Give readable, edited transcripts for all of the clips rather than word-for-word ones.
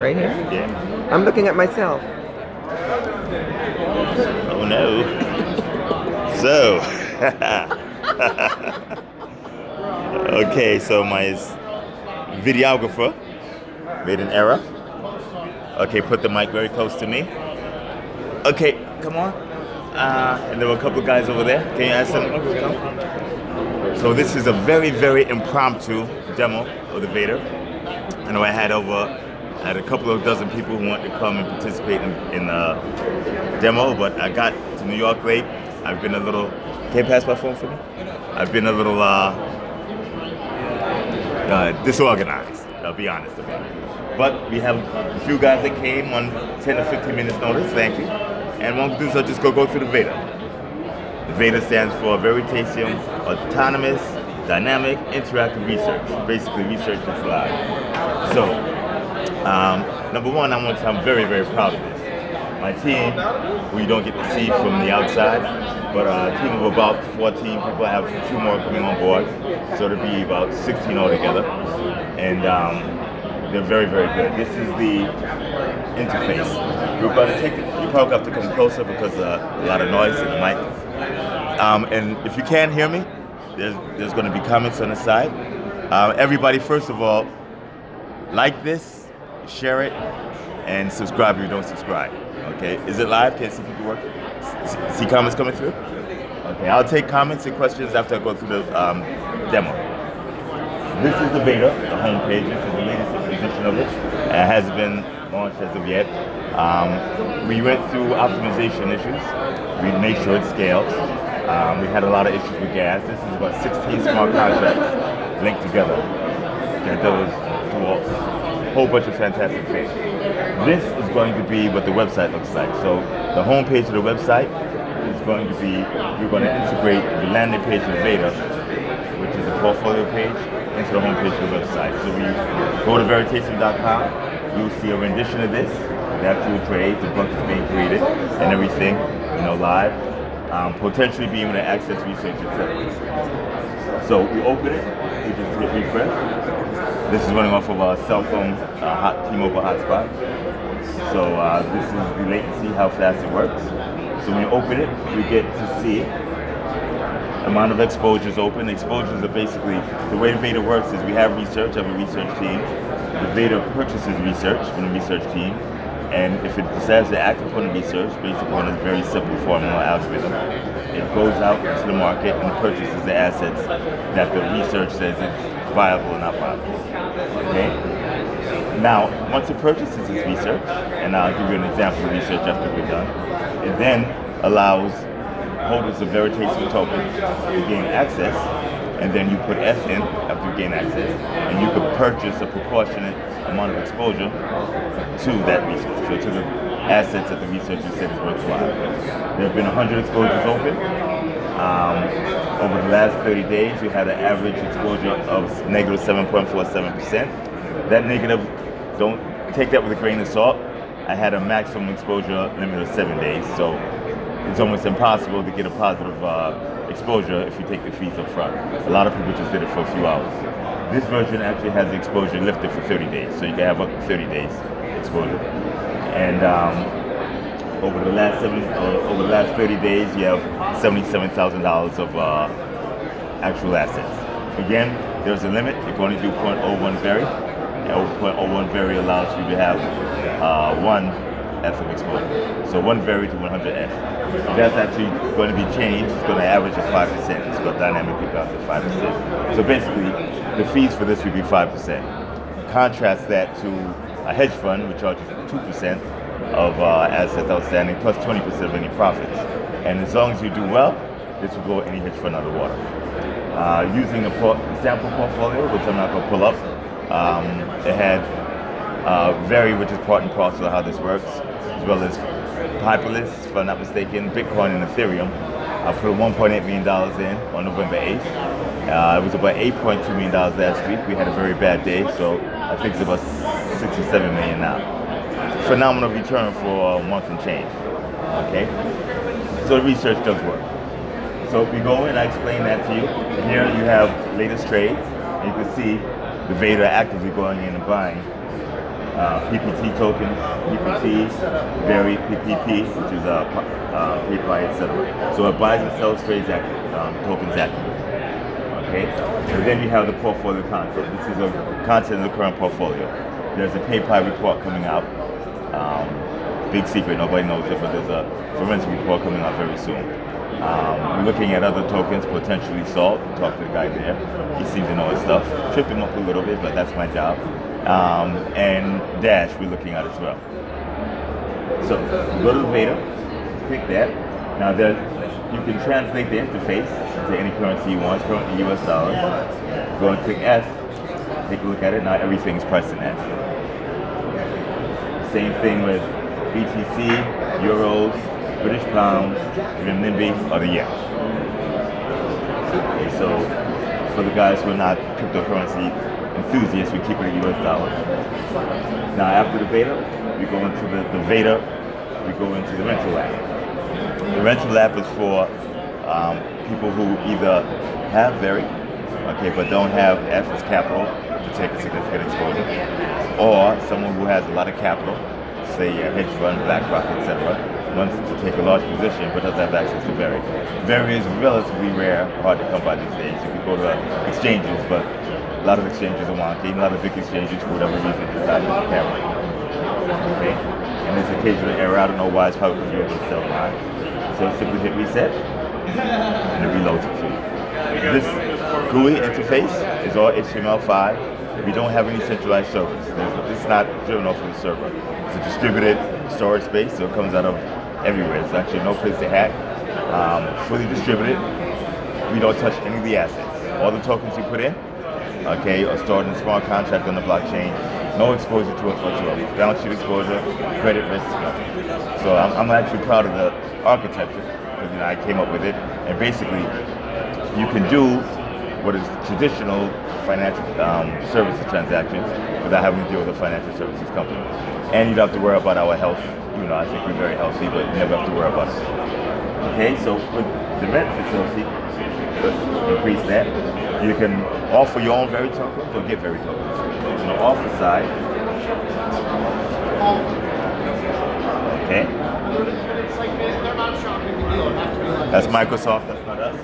Right here? Yeah. I'm looking at myself. Oh no. So, okay, so my videographer made an error. Okay, put the mic very close to me. Okay, come on. And there were a couple of guys over there. Can you ask them? Come. So this is a very, very impromptu demo of the VeADIR. I know I had a couple of dozen people who wanted to come and participate in the demo, but I got to New York late. I've been a little, can you pass my phone for me? I've been a little disorganized, I'll be honest about it. But we have a few guys that came on 10 to 15 minutes notice, thank you. And what we'll do is I'll just go through the VeADIR. The VeADIR stands for Veritasium Autonomous Dynamic Interactive Research, basically research that's live. So, number one, I want to say I'm very, very proud of this. My team, who you don't get to see from the outside, but a team of about 14 people. I have 2 more coming on board, so it'll be about 16 altogether. And they're very, very good. This is the interface. We're going to take it, you probably have to come closer because a lot of noise in the mic. And if you can't hear me, there's going to be comments on the side. Everybody, first of all, like this, share it, and subscribe if you don't subscribe. Okay, is it live? Can you see people working? See comments coming through? Okay, I'll take comments and questions after I go through the demo. This is the VeADIR, the homepage. This is the latest edition of it. It hasn't been launched as of yet. We went through optimization issues. We made sure it scaled. We had a lot of issues with gas. This is about 16 smart contracts linked together that does a whole bunch of fantastic things. This is going to be what the website looks like. So the home page of the website is going to be, we're going to integrate the landing page of the VeADIR, which is a portfolio page, into the home page of the website. So when you go to veritasium.com, you'll see a rendition of this, the actual trade, the book is being created, and everything, live. Potentially being able to access research itself. So we open it, we just hit refresh. This is running off of a cell phone T-Mobile hotspot. So this is the latency, how fast it works. So when you open it, we get to see amount of exposures open. Exposures are basically, the way the VeADIR works is we have research, I have a research team. The VeADIR purchases research from the research team. And if it decides to act upon the research, basically on a very simple formula algorithm, it goes out into the market and purchases the assets that the research says it's viable or not viable. Okay? Now, once it purchases its research, and I'll give you an example of research after we're done, it then allows holders of Veritasium tokens to gain access, and then you put F in after you gain access, and you could purchase a proportionate amount of exposure to that research, so to the assets that the researcher said is worthwhile. There have been 100 exposures open. Over the last 30 days, we had an average exposure of negative 7.47%. That negative, don't take that with a grain of salt. I had a maximum exposure limit of 7 days, so it's almost impossible to get a positive exposure if you take the fees up front. A lot of people just did it for a few hours. This version actually has the exposure lifted for 30 days, so you can have up to 30 days exposure. And over the last 30 days, you have $77,000 of actual assets. Again, there's a limit. You can only do 0.01 vary, and 0.01 vary allows you to have 1 F of exposure. So 1 vary to 100 F. That's actually going to be changed. It's going to average at 5%. It's going to dynamically bounce at 5%. So basically, the fees for this would be 5%. Contrast that to a hedge fund, which charges 2% of assets outstanding, plus 20% of any profits. And as long as you do well, this will blow any hedge fund out of the water. Using a sample portfolio, which I'm not going to pull up, it had Vary, which is part and parcel of how this works, as well as Hyperlist, if I'm not mistaken, Bitcoin and Ethereum. I put $1.8 million in on November 8th. It was about $8.2 million last week. We had a very bad day, so I think it's about 67 million now. Phenomenal return for a month and change. Okay? So the research does work. So if we go in, I explain that to you. Here you have latest trades. You can see the VeADIR actively going in and buying PPT tokens, PPT, very PPP, which is paid by etc. So it buys and sells trades tokens actively. Okay, and then you have the portfolio content. This is the content of the current portfolio. There's a PayPal report coming out. Big secret, nobody knows it, but there's a forensic report coming out very soon. We're looking at other tokens, potentially Salt. Talk to the guy there. He seems to know his stuff. Trip him up a little bit, but that's my job. And Dash we're looking at as well. So go to the VeADIR, pick that. Now you can translate the interface to any currency you want. It's currently US dollars. Go and click F. Take a look at it. Now everything's priced in F. Same thing with BTC, Euros, British Pounds, Renminbi, or the Yen. Okay, so for the guys who are not cryptocurrency enthusiasts, we keep it in US dollars. Now after the VeADIR, we go into the VeADIR, we go into the rental app. The rental app is for people who either have VeRI, okay, but don't have F as capital to take a significant exposure, or someone who has a lot of capital, say a hedge fund, BlackRock, etc., wants to take a large position but doesn't have access to VeRI. VeRI is relatively rare, hard to come by these days. You can go to exchanges, but a lot of exchanges are wonky. A lot of big exchanges, for whatever reason, decide to have it. Okay? And there's occasional error. I don't know why. It's probably because you're able to sell mine. So simply hit reset, and it reloads it for you. This GUI interface is all HTML5. We don't have any centralized servers. It's not driven off of the server. It's a distributed storage space, so it comes out of everywhere. It's actually no place to hack. Fully distributed. We don't touch any of the assets. All the tokens you put in, okay, are stored in a smart contract on the blockchain. No exposure to it whatsoever. Balance sheet exposure, credit risk, nothing. So I'm actually proud of the architecture because I came up with it. And basically, you can do what is traditional financial services transactions without having to deal with a financial services company. And you don't have to worry about our health. Even though I think we're very healthy, but you never have to worry about it. Okay, so with the rent facility, increase that. You can offer your own VeRI tokens or get VeRI tokens. On the offer side, okay. That's Microsoft, that's not us.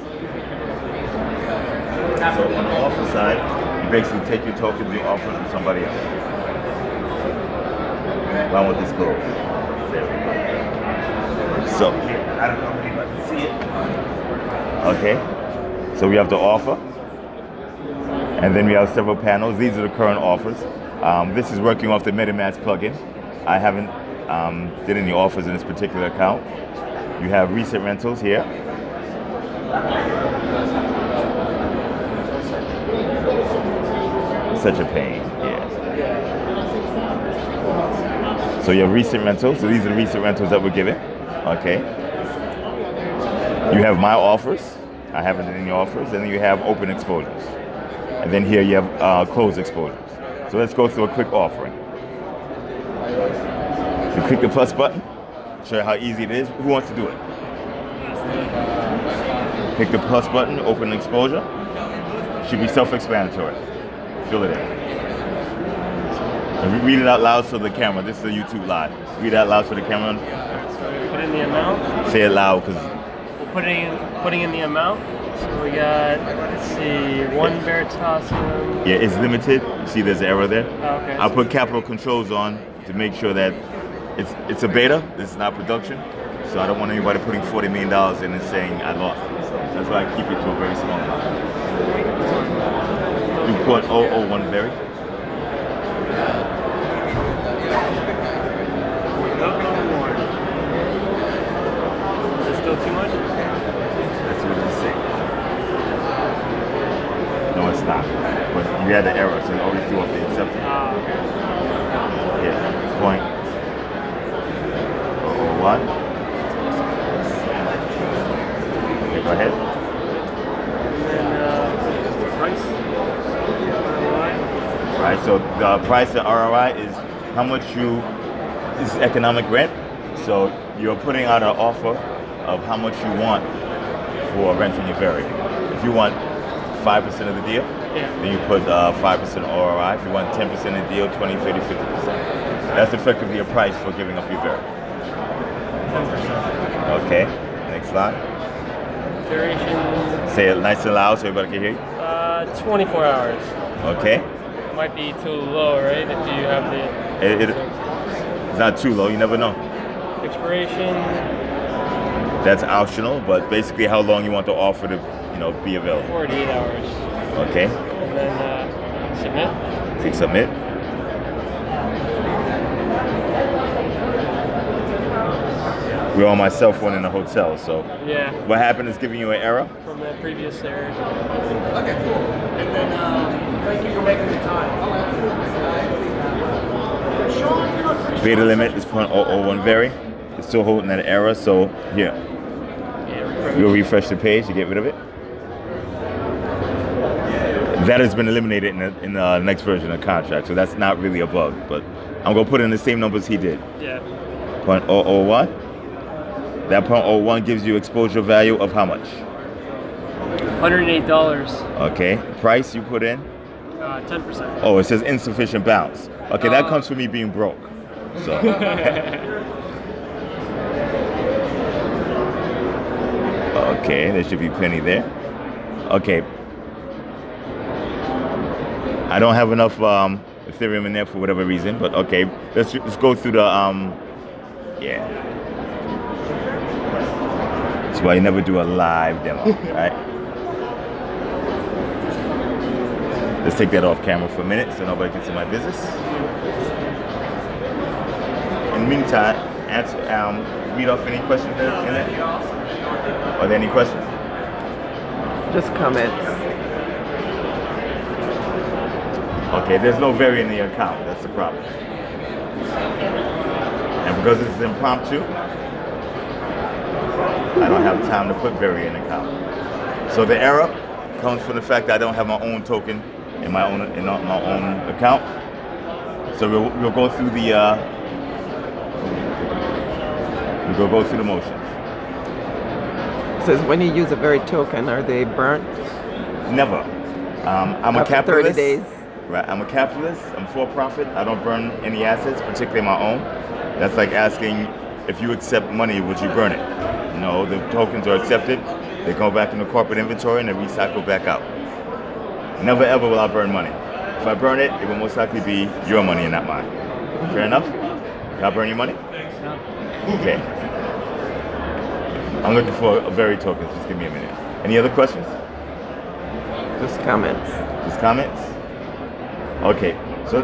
So on the offer side, you basically take your tokens and offer them to somebody else. I want this closed. There we go. So, I don't know if anybody can see it. Okay, so we have the offer. And then we have several panels. These are the current offers. This is working off the MetaMask plugin. I haven't did any offers in this particular account. You have recent rentals here. Such a pain, yeah. So you have recent rentals. So these are the recent rentals that we're giving. Okay. You have my offers. I haven't done any offers. And then you have open exposures. And then here you have closed exposures. So let's go through a quick offering. You click the plus button, show you how easy it is. Who wants to do it? Click the plus button, open exposure. Should be self-explanatory. Fill it in. And read it out loud so the camera, this is a YouTube live. Read it out loud so the camera. Put in the amount? Say it loud because. We're putting in the amount. So we got, let's see, one Veritasium. Yeah, it's limited. You see there's an error there. Oh, okay. I'll put capital controls on to make sure that it's a beta. This is not production. So I don't want anybody putting $40 million in and saying I lost it. So that's why I keep it to a very small amount. You put 001 VeRI. Is it still too much? That's what it's saying. No, it's not. But you had the error, so it already threw off the acceptance. Yeah, point 001. Okay, go ahead. And then price. Right, so the price and ROI is how much this is economic rent. So you're putting out an offer of how much you want for renting your VeRI. If you want 5% of the deal, then you put 5% ROI. If you want 10% of the deal, 20, 30, 50%. That's effectively a price for giving up your Vera. 10%. Okay. Next slide. Duration. Say it nice and loud so everybody can hear you. 24 hours. Okay. Might be too low, right? If you have the. It's not too low. You never know. Expiration. That's optional, but basically how long you want the offer to, be available. 48 hours. Okay. And then submit. Click submit. We're on my cell phone in the hotel, so yeah. What happened is giving you an error? From the previous error. Okay, cool. And then thank you for making the time. VeADIR limit is 0.001 vary. It's still holding that error, so here. You'll refresh the page to get rid of it. That has been eliminated in the next version of the contract, so that's not really a bug, but I'm going to put in the same numbers he did. Yeah. 0.001. That 0.01 gives you exposure value of how much? $108. Okay. Price you put in? 10%. Oh, it says insufficient balance. Okay, that comes from me being broke. So. Okay, there should be plenty there. Okay. I don't have enough Ethereum in there for whatever reason, but okay. Let's go through the yeah. That's why you never do a live demo, right? Let's take that off camera for a minute so nobody can see my business. In the meantime, read off any questions in there. Are there any questions? Just comments. Okay, there's no Veri in the account. That's the problem. And because this is impromptu, I don't have time to put Veri in the account. So the error comes from the fact that I don't have my own token in my own account. So we'll go through the motions. It says when you use a Veri token, are they burnt? Never. I'm a After capitalist. 30 days. Right, I'm a capitalist. I'm for profit. I don't burn any assets, particularly my own. That's like asking if you accept money, would you burn it? No, the tokens are accepted. They go back in the corporate inventory and they recycle back out. Never ever will I burn money. If I burn it, it will most likely be your money and not mine. Fair enough? Can I burn your money? Okay. I'm looking for a Veri token. Just give me a minute. Any other questions? Just comments. Just comments? Okay, so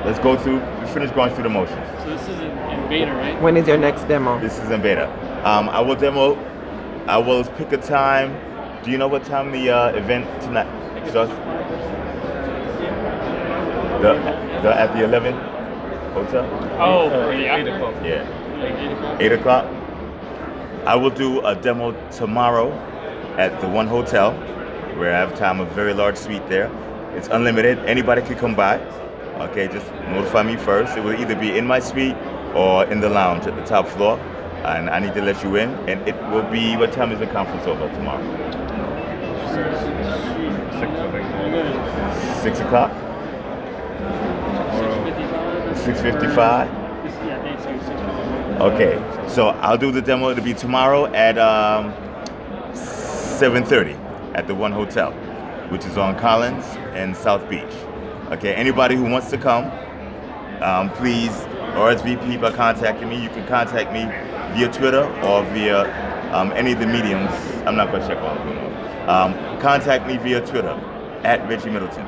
let's go through, we finished going through the motions. So this is in beta, right? When is your next demo? This is in beta. I will demo, I will pick a time. Do you know what time the event tonight starts? At the 11 hotel? Oh, for the 8 o'clock. Yeah. 8 o'clock. I will do a demo tomorrow at the one hotel where I have time, a very large suite there. It's unlimited. Anybody can come by. Okay, just notify me first. It will either be in my suite or in the lounge at the top floor. And I need to let you in. And it will be, what time is the conference over tomorrow? 6 o'clock? 6:55? Okay, so I'll do the demo. It'll be tomorrow at 7:30 at the one hotel, which is on Collins and South Beach. Okay, anybody who wants to come, please RSVP by contacting me. You can contact me via Twitter or via any of the mediums. I'm not gonna check all of them. Contact me via Twitter at Reggie Middleton.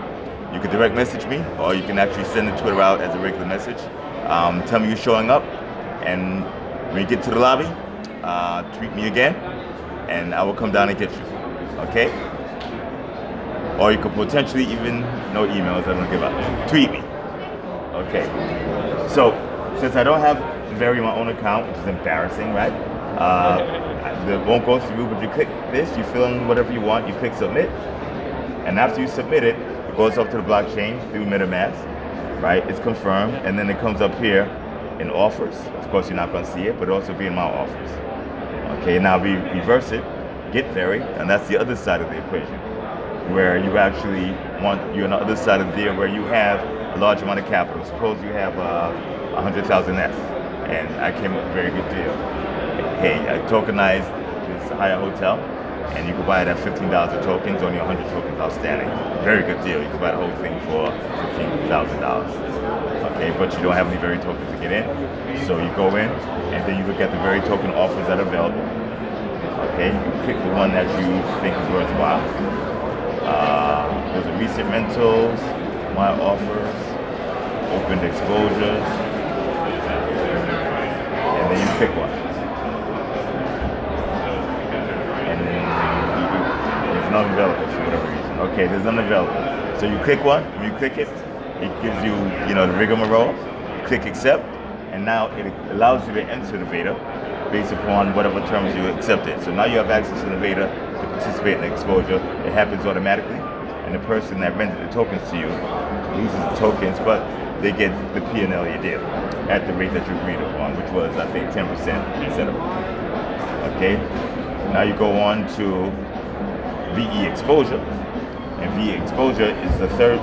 You can direct message me, or you can actually send the Twitter out as a regular message. Tell me you're showing up, and when you get to the lobby, tweet me again, and I will come down and get you. Okay? Or you could potentially even, no emails, I don't give up. Tweet me. Okay. So, since I don't have Veri my own account, which is embarrassing, right? It won't go through, but you click this, you fill in whatever you want, you click submit, and after you submit it, it goes up to the blockchain through MetaMask, right? It's confirmed, and then it comes up here in offers. Of course, you're not going to see it, but it'll also be in my offers. Okay, now we reverse it, get Veri, and that's the other side of the equation, where you actually want, you're on the other side of there where you have a large amount of capital. Suppose you have 100,000 S, and I came up with a very good deal. Hey, I tokenized this Hyatt hotel, and you can buy it at $15 a token. It's only 100 tokens outstanding. Very good deal. You can buy the whole thing for $15,000. Okay, but you don't have any VeADIR tokens to get in. So you go in, and then you look at the VeADIR token offers that are available. Okay, you pick the one that you think is worthwhile. There's a recent rentals, my offers, open exposures, and then you pick one. And then there's none available for whatever reason. Okay, there's none available. So you click one, when you click it, it gives you, the rigmarole. You click accept, and now it allows you to enter the VeADIR based upon whatever terms you accepted. So now you have access to the VeADIR to participate in the exposure. It happens automatically, and the person that rented the tokens to you loses the tokens, but they get the P&L you deal at the rate that you agreed upon, which was, I think, 10% instead of. Okay? Now you go on to VE Exposure, and VE Exposure is the third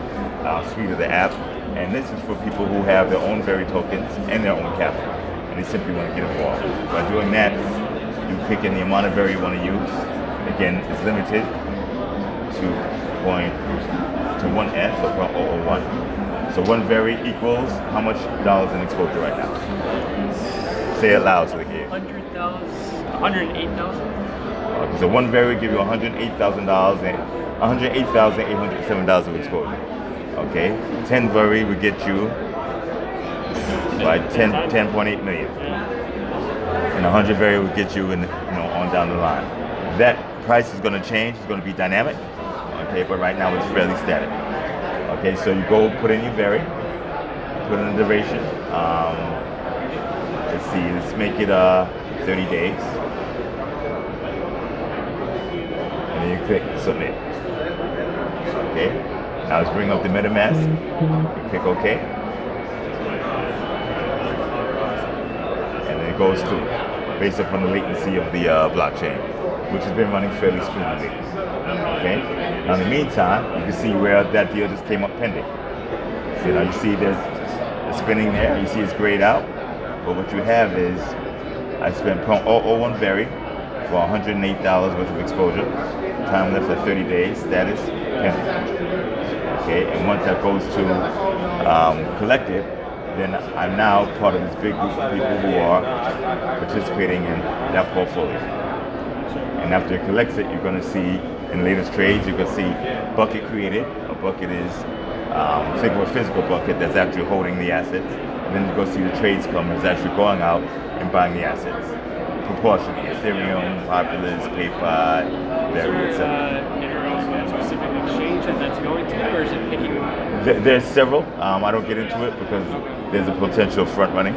suite of the app, and this is for people who have their own VeADIR tokens and their own capital, and they simply want to get involved. By doing that, you pick in the amount of VeADIR you want to use. Again, it's limited to 1S or 0.001. So 1 VeADIR equals how much dollars in exposure right now? Say it loud so they can hear. 108,000. So 1 VeADIR give you $108,000 and $108,807 of exposure. Okay, 10 VeADIR would get you by 10.8 million, and 100 VeADIR would get you on down the line. That price is going to change. It's going to be dynamic. Okay, but right now it's fairly static. Okay, so you go put in your VeADIR, put in the duration. Let's see, let's make it 30 days, and then you click submit. Okay, now let's bring up the MetaMask. You click OK, and then it goes through based upon the latency of the blockchain, which has been running fairly smoothly. Okay. Now in the meantime, you can see where that deal just came up pending. So now you see there's a spinning there. You see it's grayed out. But what you have is I spent 0.001 VeADIR for $108 worth of exposure. Time left at 30 days. Status pending. Okay. And once that goes to collected, then I'm now part of this big group of people who are participating in that portfolio. And after it collects it, you're going to see in latest trades, you can see bucket created. A bucket is think of a physical bucket that's actually holding the assets. And then you go see the trades come is actually going out and buying the assets. Proportionally, Ethereum, Populous, PayPal, VeADIR, etc. Specific exchange that's going to, or is it picking? There's several. I don't get into it because there's a potential front running.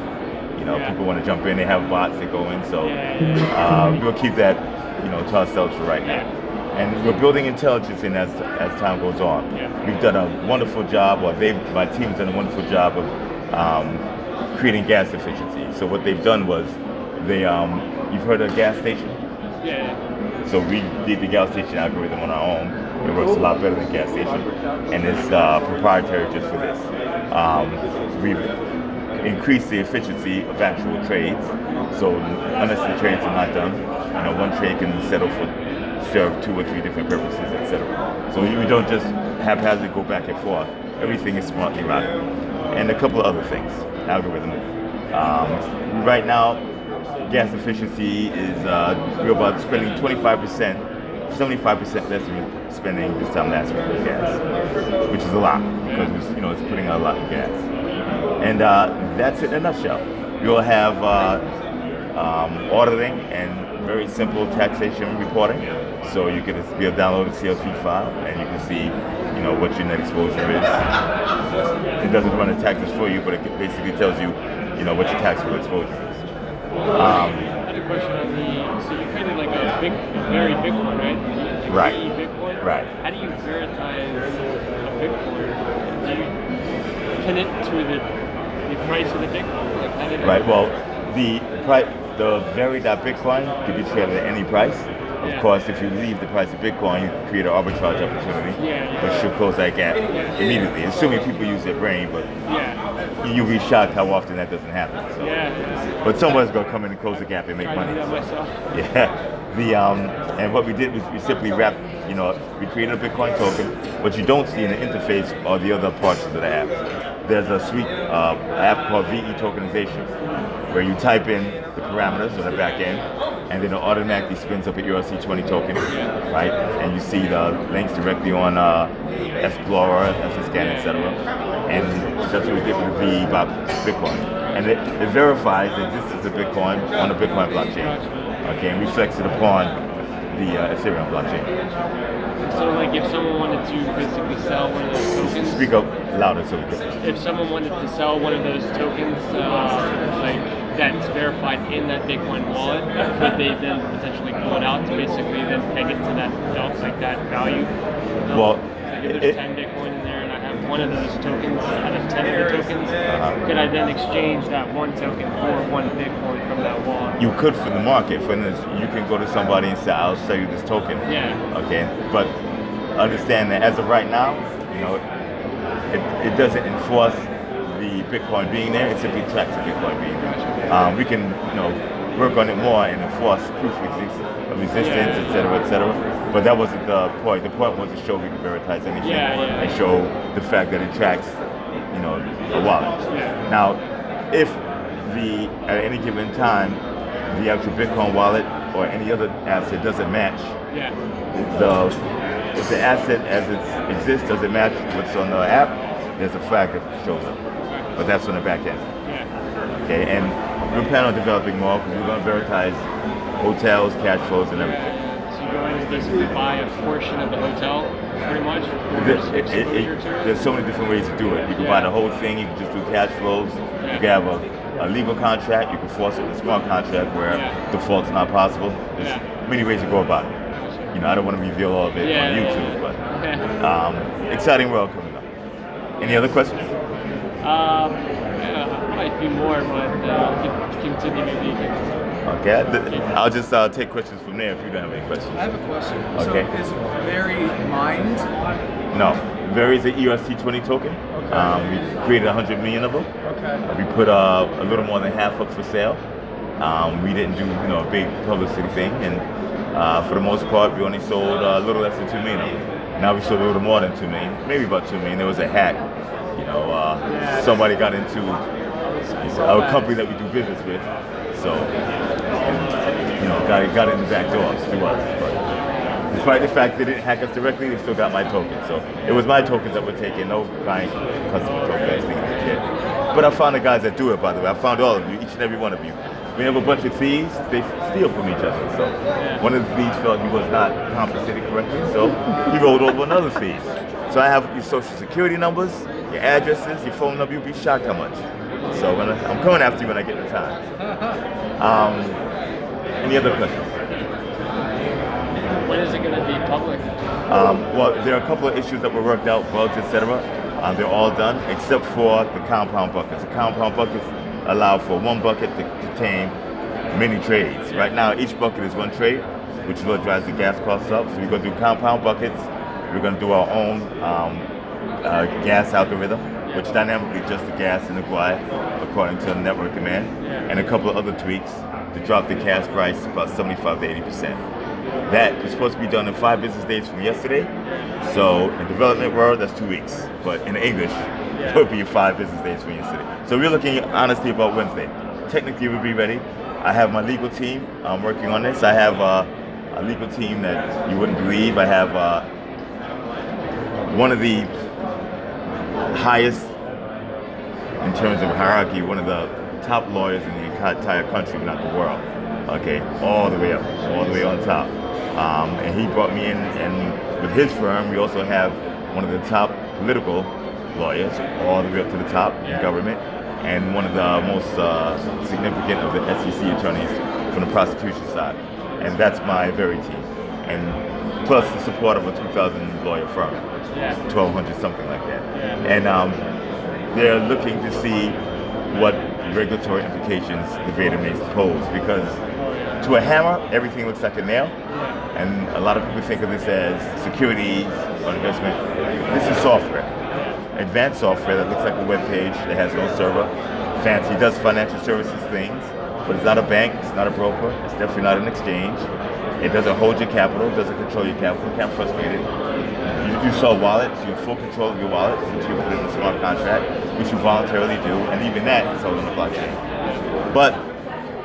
People want to jump in. They have bots that go in, so we'll keep that, to ourselves for right now. And we're building intelligence in as time goes on. We've done a wonderful job, or my team's done a wonderful job of creating gas efficiency. So what they've done was you've heard of a gas station? Yeah. So we did the gas station algorithm on our own. It works a lot better than gas station, and it's proprietary just for this. We've increased the efficiency of actual trades. So unless the trades are not done, one trade can settle for serve 2 or 3 different purposes, etc. So we don't just haphazardly go back and forth. Everything is smartly routed, and a couple of other things. Algorithm. Right now, gas efficiency is we're about spending 25%, 75% less than we're spending this time last week with gas, which is a lot because it's putting out a lot of gas. And that's it in a nutshell. You'll have auditing and very simple taxation reporting. So you can be able to download a CLP file and you can see, what your net exposure is. It doesn't run the taxes for you, but it basically tells you, what your taxable exposure is. I had a question on so you created like a very big one, right? Right. Bitcoin. Right. How do you verify a Bitcoin? Do you pin it to the price of the Bitcoin? Like, how did right. Well, the VeADIR.Bitcoin could be traded at any price. Of course, if you leave the price of Bitcoin, you create an arbitrage opportunity, which should close that gap immediately, assuming people use their brain, but you'll be shocked how often that doesn't happen. So. But someone's going to come in and close the gap and make money. Do that myself. And what we did was we simply wrapped, we created a Bitcoin token. What you don't see in the interface are the other parts of the app. There's a sweet app called VE tokenization, where you type in the parameters on the back end, and then it automatically spins up an ERC20 token, right? And you see the links directly on Explorer, SSCAN, etc. And that's what we did with the VE about Bitcoin. And it verifies that this is a Bitcoin on the Bitcoin blockchain. Okay, and reflects it upon the Ethereum blockchain. So, like, if someone wanted to basically sell one of those tokens, speak up louder so we can. If someone wanted to sell one of those tokens, like that's verified in that Bitcoin wallet, could they then potentially pull it out to basically then peg it to that that value? Well, like if there's 10 Bitcoin in there, and I have one of those tokens out of 10 of the tokens, could I then exchange that one token for one Bitcoin from that wallet? You could for the market. For instance, you can go to somebody and say, "I'll sell you this token." Okay, but understand that as of right now, it doesn't enforce the Bitcoin being there. It simply tracks the Bitcoin being there. We can, work on it more and enforce proof of existence, etc. But that wasn't the point. The point was to show we can verify anything and show the fact that it tracks, a wallet. Now, if at any given time the actual Bitcoin wallet or any other asset doesn't match, if the asset as it exists doesn't match what's on the app, there's a flag that shows up. But that's on the back end. Okay, and we plan on developing more because we're going to verify hotels, cash flows, and everything. So you're going to basically buy a portion of the hotel, pretty much? There's so many different ways to do it. You can buy the whole thing, you can just do cash flows, you can have a legal contract, you can force it with a smart contract where default's not possible. There's many ways to go about it. I don't want to reveal all of it on YouTube, but exciting world coming up. Any other questions? Might be more, but continue maybe. Okay, I'll just take questions from there if you don't have any questions. I have a question. Okay. So is Very mined? No, Very is an ERC20 token. We created 100 million of them. We put a little more than half up for sale. We didn't do a big publicity thing, and for the most part, we only sold a little less than 2 million of them. Now we sold a little more than 2 million, maybe about 2 million. There was a hack. Somebody got into a company that we do business with, so got in the back door through us. But despite the fact they didn't hack us directly, they still got my token. So it was my tokens that were taken, no client customer tokens, things like that. But I found the guys that do it, by the way. I found all of you, each and every one of you. We have a bunch of thieves, they steal from each other. So one of the thieves felt he was not compensated correctly, so he rolled over another thief. So I have your social security numbers, your addresses, your phone number. You'll be shocked how much. So I'm coming after you when I get the time. Any other questions? When is it going to be public? Well, there are a couple of issues that were worked out, bugs, etc. They're all done except for the compound buckets. The compound buckets allow for one bucket to contain many trades. Right now, each bucket is one trade, which is what drives the gas costs up. So we're going to do compound buckets. We're going to do our own gas algorithm, which dynamically adjusts the gas in the Guai according to the network demand, and a couple of other tweaks to drop the gas price about 75 to 80%. That is supposed to be done in 5 business days from yesterday. So in development world, that's 2 weeks. But in English, it would be 5 business days from yesterday. So we're looking honestly about Wednesday. Technically, we'll be ready. I have my legal team working on this. I have a legal team that you wouldn't believe. I have one of the highest in terms of hierarchy, one of the top lawyers in the entire country, not the world. Okay, all the way up, all the way on top. And he brought me in, and with his firm, we also have one of the top political lawyers, all the way up to the top in government, and one of the most significant of the SEC attorneys from the prosecution side. And that's my Very team. And plus the support of a 2,000 lawyer firm, 1,200, something like that. And they're looking to see what regulatory implications the VeADIR may pose, because To a hammer, everything looks like a nail, and a lot of people think of this as securities or investment. This is software, advanced software that looks like a web page that has no server. Fancy, does financial services things, but it's not a bank, it's not a broker, it's definitely not an exchange. It doesn't hold your capital, doesn't control your capital, can't frustrate it. You sell wallets, you have full control of your wallet since you put it in a smart contract, which you voluntarily do, and even that is held on the blockchain. But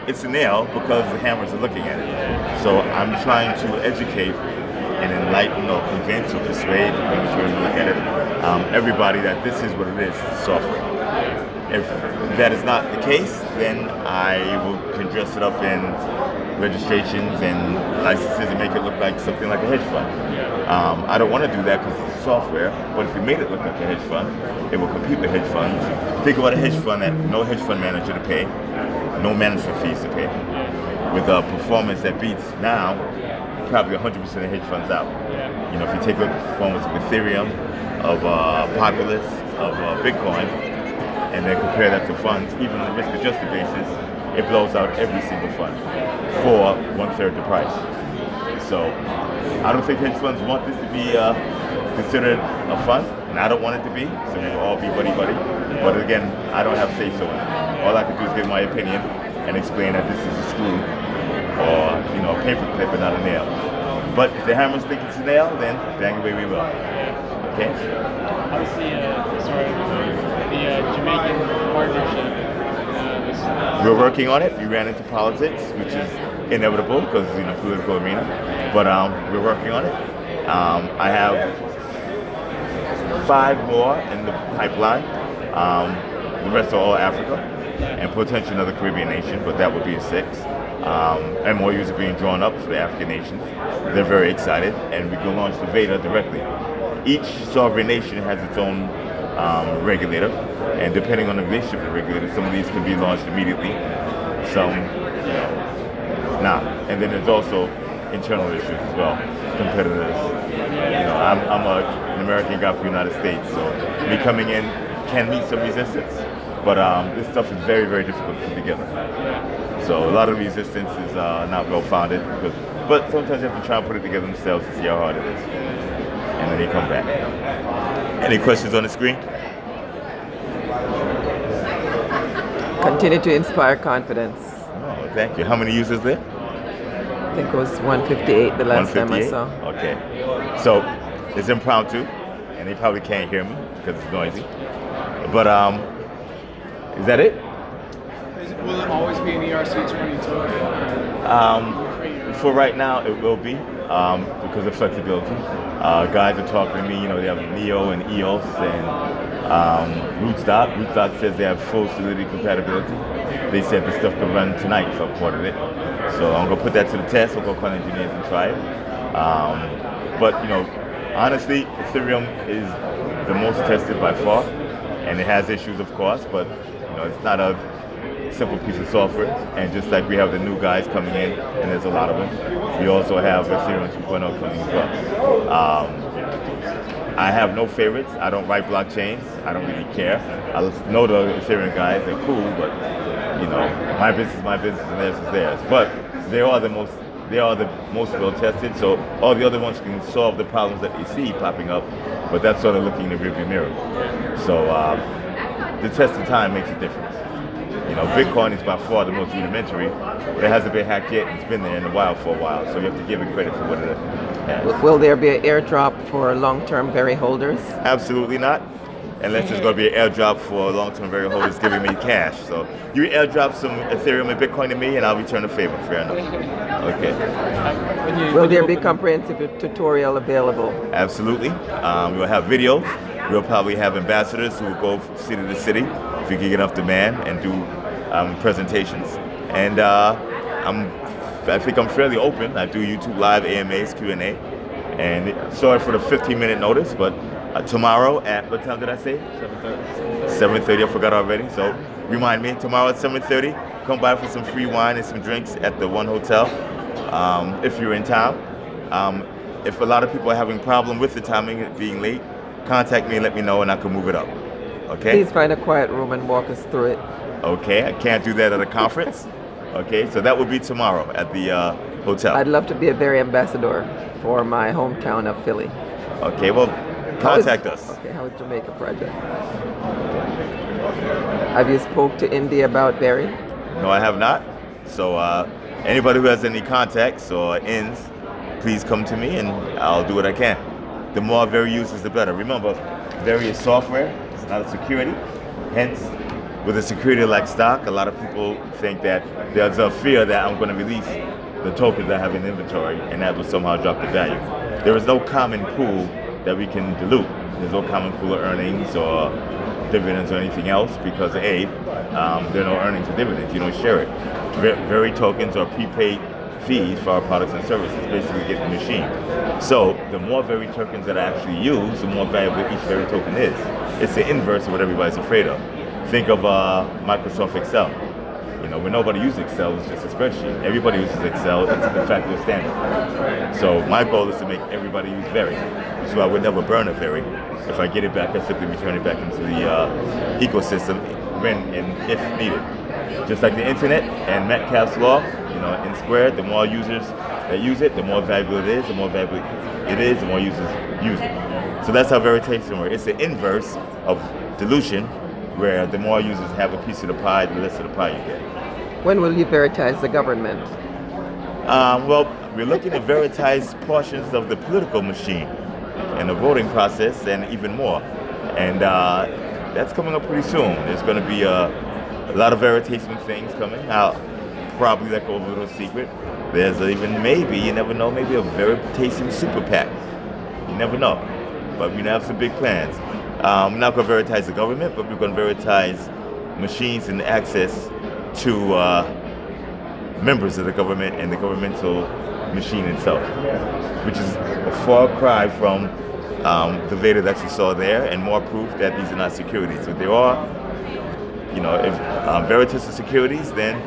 it's a nail because the hammers are looking at it. So I'm trying to educate and enlighten or convince or persuade, depending on how you look at it, everybody that this is what it is, software. If that is not the case, then I can dress it up in registrations and licenses and make it look like something like a hedge fund. I don't want to do that because it's software, but if we made it look like a hedge fund, it will compete with hedge funds. Think about a hedge fund that no hedge fund manager to pay, no management fees to pay, with a performance that beats now probably 100% of hedge funds out. You know, if you take a look at the performance of Ethereum, of Populous, of Bitcoin, and then compare that to funds, even on a risk-adjusted basis, it blows out every single fund for 1/3 the price. So I don't think hedge funds want this to be considered a fund, and I don't want it to be, so we'll all be buddy-buddy. But again, I don't have say-so in it. All I can do is give my opinion and explain that this is a screw or, you know, a paper clip and not a nail. But if the hammers think it's a nail, then bang away we will. Okay? Obviously, the Jamaican partnership. We're working on it. We ran into politics, which is inevitable because, you know, political arena. But we're working on it. I have 5 more in the pipeline. The rest are all Africa and potentially another Caribbean nation, but that would be a 6. MOUs are being drawn up for the African nations. They're very excited, and we can launch the VeADIR directly. Each sovereign nation has its own regulator, and depending on the relationship with the regulator, some of these can be launched immediately, some, you know, not. And then there's also internal issues as well, competitors. You know, I'm an American guy from the United States, so me coming in can meet some resistance, but this stuff is very, very difficult to put together. So a lot of resistance is not well-founded, but sometimes you have to try and put it together themselves to see how hard it is. And then they come back. Any questions on the screen? Continue to inspire confidence. Oh, thank you. How many users there? I think it was 158 the last time I saw. Okay. So it's impromptu, and they probably can't hear me because it's noisy. But is that it? Will it always be an ERC-22? For right now, it will be because of flexibility. Guys are talking to me. You know, they have Neo and EOS and Rootstock. Rootstock says they have full Solidity compatibility. They said the stuff can run tonight, so I've ordered it. So I'm gonna put that to the test. We'll go call engineers and try it. But you know, honestly, Ethereum is the most tested by far, and it has issues, of course. But you know, it's not a simple piece of software. And just like we have the new guys coming in, and there's a lot of them, we also have Ethereum 2.0 coming as well. I have no favorites. I don't write blockchains. I don't really care. I know the Ethereum guys. They're cool, but you know, my business is my business, and theirs is theirs. But they are the most well tested. So all the other ones can solve the problems that they see popping up, but that's sort of looking in the rearview mirror. So the test of time makes a difference. You know, Bitcoin is by far the most rudimentary, but it hasn't been hacked yet. It's been there in the wild for a while, so you have to give it credit for what it has. Will there be an airdrop for long-term VeRI holders? Absolutely not, unless there's going to be an airdrop for long-term VeRI holders giving me cash. So you airdrop some Ethereum and Bitcoin to me, and I'll return the favor. Fair enough. Okay. Will there be comprehensive tutorial available? Absolutely. We'll have videos. We'll probably have ambassadors who will go from city to city if we can get enough demand and do presentations. And I think I'm fairly open. I do YouTube Live, AMAs, Q&A. And sorry for the 15-minute notice, but tomorrow at, what time did I say? 7:30. 7:30, I forgot already. So remind me, tomorrow at 7:30, come by for some free wine and some drinks at the One Hotel if you're in town. If a lot of people are having a problem with the timing being late, contact me and let me know, and I can move it up. Okay? Please find a quiet room and walk us through it. Okay, I can't do that at a conference. Okay, so that will be tomorrow at the hotel. I'd love to be a VeADIR ambassador for my hometown of Philly. Okay, well, contact us. Okay, how's Jamaica project? Have you spoke to India about VeADIR? No, I have not. So anybody who has any contacts or ins, please come to me and I'll do what I can. The more VeADIR uses, the better. Remember, VeADIR is software, it's not a security. Hence, with a security like stock, a lot of people think that there's a fear that I'm going to release the tokens I have in inventory and that will somehow drop the value. There is no common pool that we can dilute. There's no common pool of earnings or dividends or anything else because A, there are no earnings or dividends. You don't share it. VeADIR tokens are prepaid fees for our products and services, basically get the machine. So the more VeADIR tokens that I actually use, the more valuable each VeADIR token is. It's the inverse of what everybody's afraid of. Think of Microsoft Excel. You know, when nobody uses Excel, it's just a spreadsheet. Everybody uses Excel, it's a de facto standard. So my goal is to make everybody use VeADIR. So I would never burn a VeADIR. If I get it back, I simply return it back into the ecosystem when and if needed. Just like the internet and Metcalfe's law, you know, in squared, the more users that use it, the more valuable it is, the more valuable it is, the more users use it. So that's how verification works. It's the inverse of dilution, where the more users have a piece of the pie, the less of the pie you get. When will you veritize the government? Well, we're looking to veritize portions of the political machine and the voting process and even more. And that's coming up pretty soon. There's going to be a lot of verification things coming. I'll probably let go of a little secret. There's even maybe, you never know, maybe a verification super PAC. You never know. But we have some big plans. We're not going to veritize the government, but we're going to veritize machines and access to members of the government and the governmental machine itself, which is a far cry from the VeADIR that you saw there, and more proof that these are not securities. If they are, you know, if Veritas are securities, then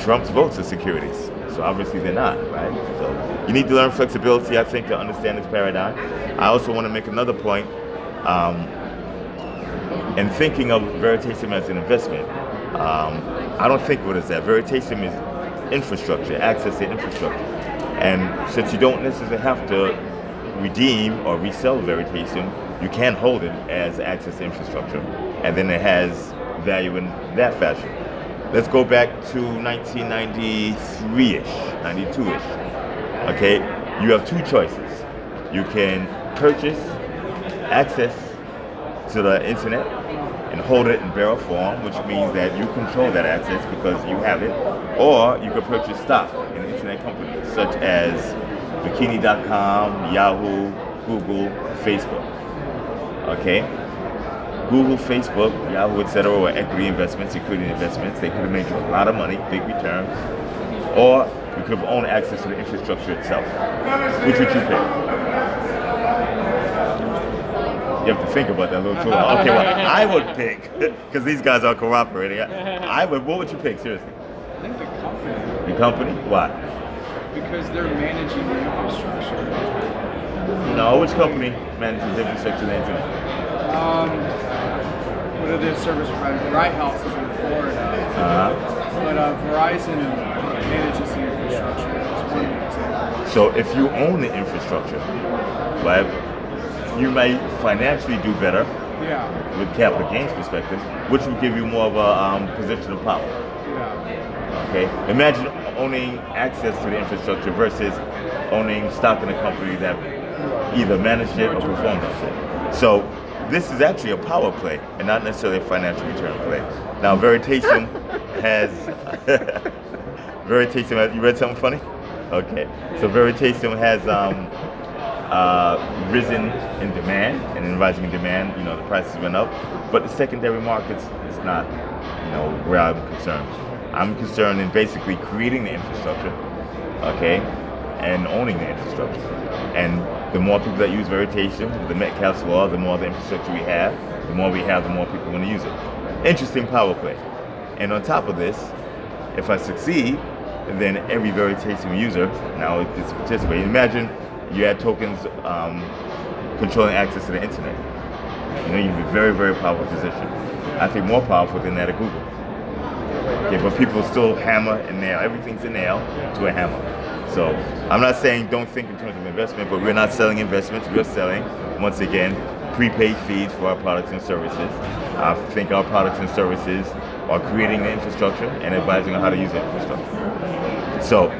Trump's votes are securities. So obviously they're not, right? So you need to learn flexibility, I think, to understand this paradigm. I also want to make another point. And thinking of Veritasm as an investment, I don't think of it as that. Veritasm is infrastructure, access to infrastructure. And since you don't necessarily have to redeem or resell Veritasm, you can hold it as access to infrastructure. And then it has value in that fashion. Let's go back to 1993-ish, 92-ish. Okay, you have two choices. You can purchase access to the internet and hold it in bearer form, which means that you control that access because you have it, or you can purchase stock in internet companies such as bikini.com, Yahoo, Google, Facebook. Okay, Google, Facebook, Yahoo, etc., were equity investments, security investments. They could have made you a lot of money, big returns, or you could have owned access to the infrastructure itself. Which would you pick? You have to think about that a little too long. Okay, well, I would pick, because these guys are cooperating. What would you pick, seriously? I think the company. The company? Why? Because they're managing the infrastructure. No, which company manages the infrastructure of the internet? What are their service providers? Bright House is in Florida. But Verizon manages the infrastructure. That's one example. So if you own the infrastructure, right, you may financially do better with capital gains perspective, which will give you more of a position of power. Okay, imagine owning access to the infrastructure versus owning stock in a company that either managed it or performed on it. So this is actually a power play and not necessarily a financial return play. Now Veritasm has you read something funny? Okay, so Veritasm has risen in demand and in rising demand, you know, the prices went up, but the secondary markets is not, you know, where I'm concerned. I'm concerned in basically creating the infrastructure, okay, and owning the infrastructure. And the more people that use Veritasm, the Metcalfe's law, the more the infrastructure we have, the more people want to use it. Interesting power play. And on top of this, if I succeed, then every Veritasm user now is participating. Imagine you had tokens controlling access to the internet. You know, you'd be a very, very powerful position. I think more powerful than that of Google. Okay, but people still hammer and nail. Everything's a nail to a hammer. So I'm not saying don't think in terms of investment, but we're not selling investments. We're selling, once again, prepaid fees for our products and services. I think our products and services are creating the infrastructure and advising on how to use the infrastructure. So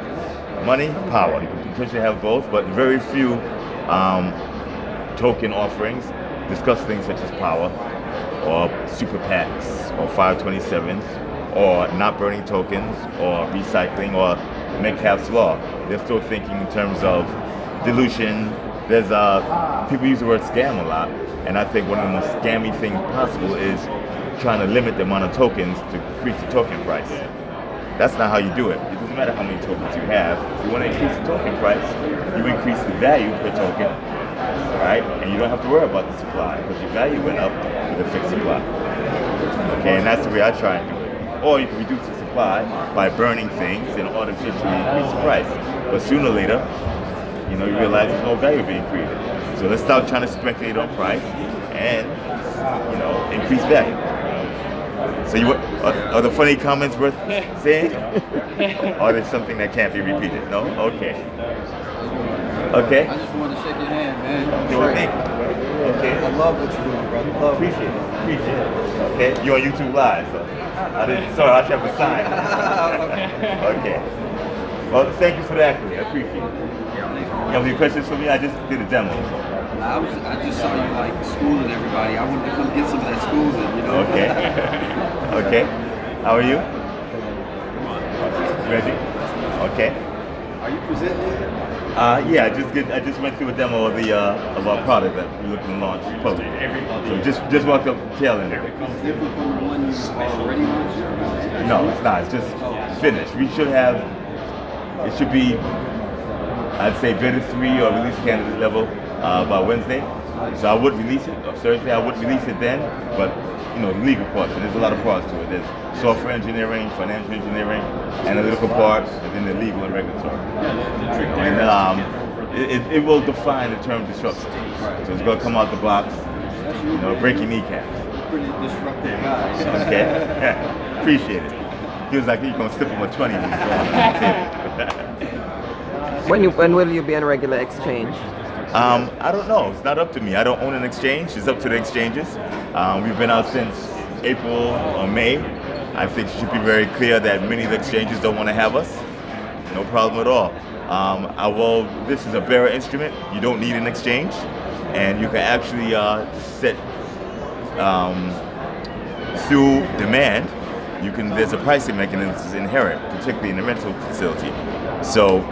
money, power. You can potentially have both, but very few token offerings discuss things such as power, or super PACs, or 527s, or not burning tokens, or recycling, or Metcalfe's law. They're still thinking in terms of dilution. There's people use the word scam a lot, and I think one of the most scammy things possible is trying to limit the amount of tokens to increase the token price. That's not how you do it. It doesn't matter how many tokens you have. If you want to increase the token price, you increase the value per token, right? And you don't have to worry about the supply because your value went up with a fixed supply. Okay, and that's the way I try and do it. Or you can reduce the supply by burning things and artificially increase the price. But sooner or later, you know, you realize there's no value being created. So let's stop trying to speculate on price and, you know, increase value. So are the funny comments worth saying? Or is something that can't be repeated? No? Okay. Okay? I just wanted to shake your hand, man. Okay, well, thank you. Okay. I love what you're doing, brother. Love it. Appreciate it. Appreciate it. Okay? You're on YouTube Live, so sorry, I should have a sign. Okay. Well, thank you for the accolade. I appreciate it. You have any questions for me? I just did a demo. So. I just saw you like schooling everybody. I wanted to come get some of that schooling, you know. Okay. Okay. How are you? Ready? Okay. Are you presenting? Yeah, I just went through a demo of our product that we're looking to launch publicly. So just walked up tail end of it. It's different from the one you already launched? No, it's not. It's just finished. We should have. It should be, I'd say, beta 3 or release candidate level by Wednesday. So I would release it, or Thursday. I would release it then, but you know, the legal part. So there's a lot of parts to it. There's software engineering, financial engineering, analytical parts, and then the legal and regulatory. And it will define the term disruption. So it's going to come out the box, you know, breaking kneecaps. Pretty disruptive guy. Okay, appreciate it. Feels like you're going to slip him a 20 when When will you be on regular exchange? I don't know. It's not up to me. I don't own an exchange. It's up to the exchanges. We've been out since April or May. I think it should be very clear that many of the exchanges don't want to have us. No problem at all. This is a bearer instrument. You don't need an exchange, and you can actually set through demand. There's a pricing mechanism that's inherent, particularly in the rental facility. So,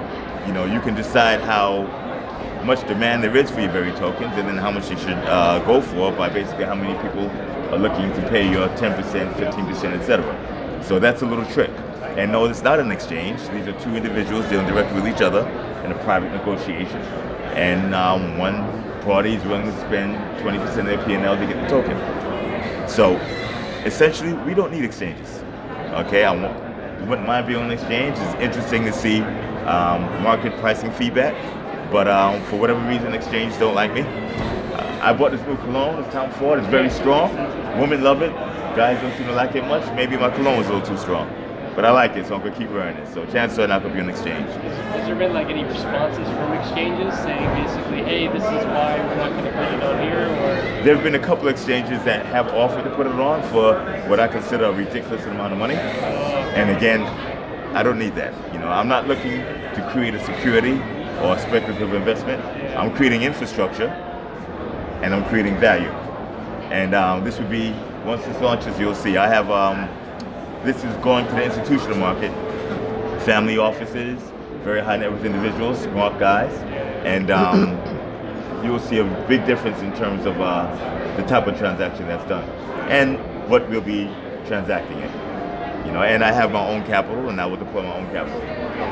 you know, you can decide how much demand there is for your VeADIR tokens, and then how much you should go for by basically how many people are looking to pay your 10%, 15%, etc. So that's a little trick. And no, it's not an exchange. These are two individuals dealing directly with each other in a private negotiation. And one party is willing to spend 20% of their P&L to get the token. So essentially, we don't need exchanges. Okay, I wouldn't mind being on an exchange. It's interesting to see market pricing feedback. But for whatever reason, exchanges don't like me. I bought this new cologne. It's Tom Ford. It's very strong. Women love it. Guys don't seem to like it much. Maybe my cologne is a little too strong. But I like it, so I'm going to keep wearing it. So chances are not going to be on exchange. Has there been like any responses from exchanges saying basically, hey, this is why we're not going to put it on here? Or there have been a couple of exchanges that have offered to put it on for what I consider a ridiculous amount of money. And again, I don't need that. You know, I'm not looking to create a security or a speculative investment. I'm creating infrastructure and I'm creating value. And this would be, once this launches, you'll see. I have, this is going to the institutional market, family offices, very high net worth individuals, smart guys, and you will see a big difference in terms of the type of transaction that's done and what we'll be transacting in. You know, and I have my own capital, and I will deploy my own capital.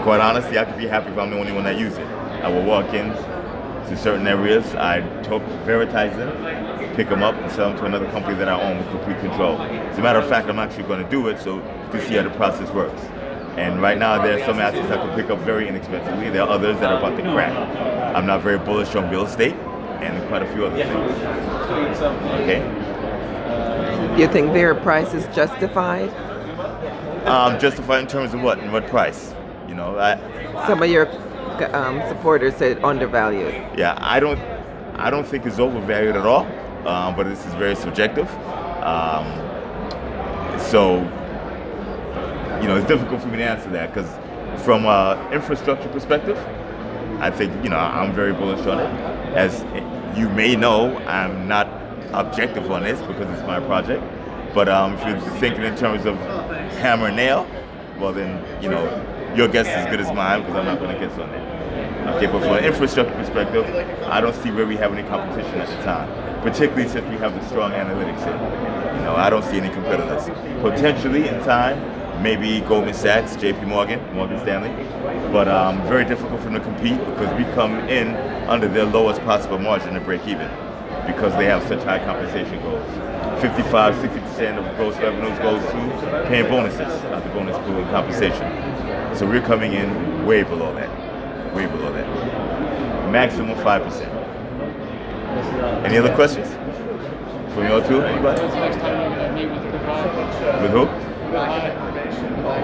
Quite honestly, I could be happy if I'm the only one that uses it. I will walk in to certain areas, I veritize them, pick them up, and sell them to another company that I own with complete control. As a matter of fact, I'm actually going to do it so you can see how the process works. And right now, there are some assets I can pick up very inexpensively. There are others that are about to crack. I'm not very bullish on real estate and quite a few other things. Okay. You think their price is justified? Justify in terms of what and what price? You know, Some of your supporters said undervalued. yeah, I don't think it's overvalued at all. But this is very subjective. So, you know, it's difficult for me to answer that because from an infrastructure perspective, I think, you know, I'm very bullish on it. As you may know, I'm not objective on this because it's my project. But if you're thinking in terms of hammer and nail, well then, you know, your guess is as good as mine because I'm not going to guess on that. Okay, but from an infrastructure perspective, I don't see where we have any competition at the time, particularly since we have the strong analytics here. You know, I don't see any competitors. Potentially in time, maybe Goldman Sachs, JP Morgan, Morgan Stanley, but very difficult for them to compete because we come in under their lowest possible margin to break even because they have such high compensation goals. 55, 60% of gross revenues goes to paying bonuses, not the bonus pool and compensation. So we're coming in way below that, way below that. Maximum 5%. Any other questions? From you all too, anybody? Next time you're going to meet with Cliff High. With who?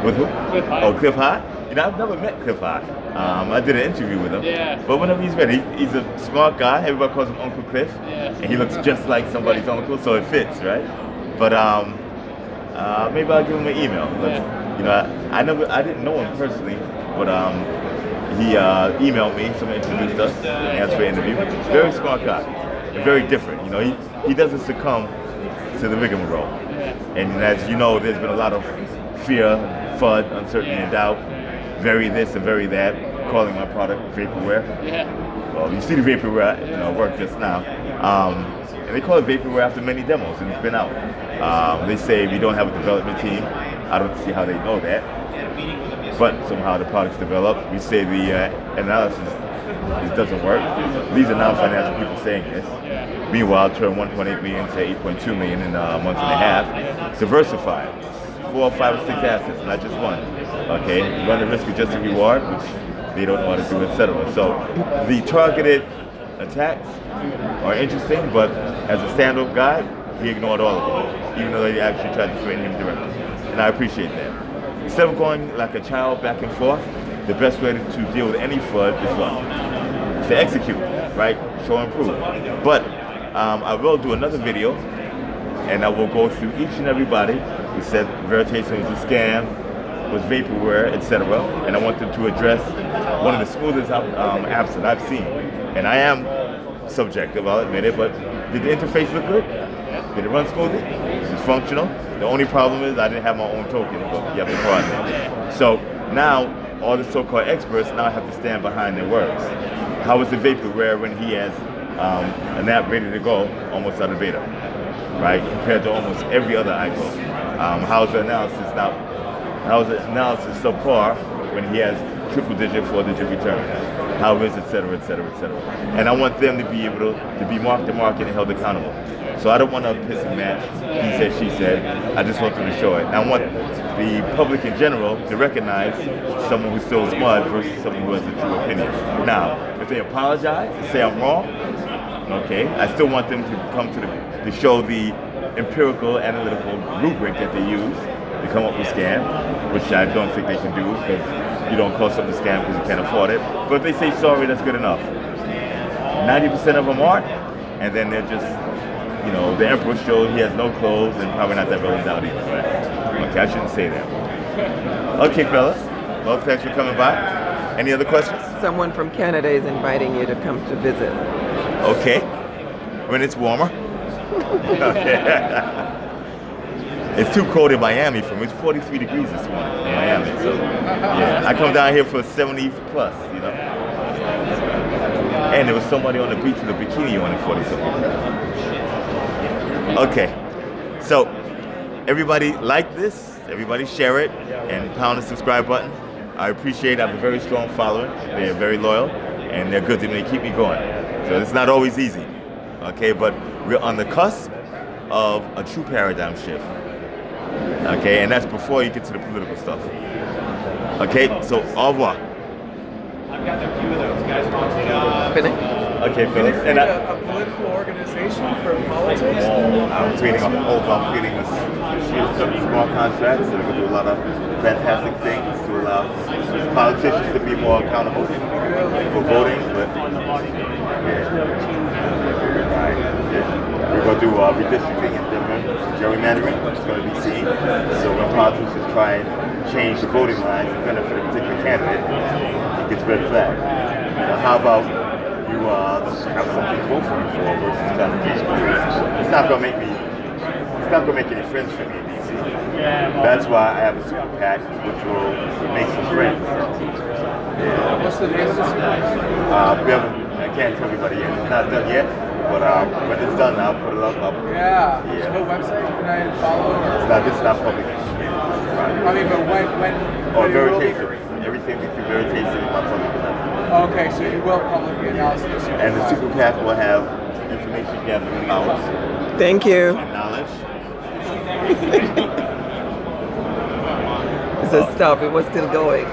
With who? Cliff High. Oh, Cliff High? You know, I've never met Cliff High. I did an interview with him. Yeah. But whenever he's ready, he's a smart guy. Everybody calls him Uncle Cliff. Yeah. And he looks just like somebody's uncle, so it fits, right? But maybe I'll give him an email. But, you know, I didn't know him personally, but he emailed me, someone introduced us, and asked for an interview. Very smart guy, and very different. You know, he doesn't succumb to the rigmarole. And as you know, there's been a lot of fear, FUD, uncertainty, and doubt. Very this and very that, calling my product vaporware. Yeah. Well, you see the vaporware, you know, work just now. And they call it vaporware after many demos, and it's been out. They say we don't have a development team. I don't see how they know that. But somehow the product's developed. We say the analysis it doesn't work. These are non-financial people saying this. Meanwhile, turn 1.8 million to 8.2 million in a month and a half. Diversify. 4, 5, or 6 assets, not just one. Okay, run the risk adjusted reward, which they don't know how to do, etc. So the targeted attacks are interesting, but as a stand-up guy, he ignored all of them, even though they actually tried to threaten him directly. And I appreciate that. Instead of going like a child back and forth, the best way to deal with any FUD is what? To execute, right? Show and prove. But I will do another video, and I will go through each and everybody who said verification was a scam, was vaporware, etc. And I want them to address one of the smoothest apps that I've seen. And I am subjective, I'll admit it, but did the interface look good? Did it run smoothly? It was functional. The only problem is I didn't have my own token, but you have the card there. So now all the so-called experts now have to stand behind their words. How is the vaporware when he has an app ready to go, almost out of beta, right? Compared to almost every other icon. How's the analysis subpar when he has triple-digit, 4-digit return? How is et cetera, et cetera, et cetera. And I want them to be able to be marked to market and held accountable. So I don't want to piss and match, he said, she said. I just want them to show it. And I want the public in general to recognize someone who still smart versus someone who has a true opinion. Now, if they apologize and say I'm wrong, okay, I still want them to come to show the empirical, analytical rubric that they use to come up with scam, which I don't think they can do because you don't call something a scam because you can't afford it. But if they say sorry, that's good enough. 90% of them aren't, and then they're just, you know, the emperor showed he has no clothes and probably not that relevant out either. Right? Okay, I shouldn't say that. Okay, fellas. Well, thanks for coming by. Any other questions? Someone from Canada is inviting you to come to visit. Okay. When it's warmer. Okay. It's too cold in Miami for me. It's 43 degrees this morning in Miami. So, yeah, I come down here for 70 plus, you know. And there was somebody on the beach with a bikini on at 40-something. Okay, so everybody like this, everybody share it, and pound the subscribe button. I appreciate it. I have a very strong following. They're very loyal, and they're good to me. They keep me going. So it's not always easy, okay? But we're on the cusp of a true paradigm shift, okay? And that's before you get to the political stuff. Okay, so au revoir. I've got a few of those guys. Okay, Phyllis. And a political organization for politics? I'm tweeting this. some small contracts that are going to do a lot of fantastic things to allow politicians to be more accountable for voting. But we're going to do redistricting and gerrymandering. It's going to be seen. So when politicians try and change the voting lines to benefit a particular candidate, it gets red flag. How about you have something to vote for versus trying to change the It's not going to make me. It's not going to make any friends for me in DC. That's why I have a super PAC, which will make some friends. Yeah. What's the name of this? I can't tell everybody yet. It's not done yet, but when it's done, I'll put it up. Yeah. There's no website can I follow? It's not public. I mean, but when Veritation. Everything we do Veritation is not public. Okay, so you will publicly announce this. And the super PAC will have information gathering powers. Thank you. And knowledge. It says stop. It was still going.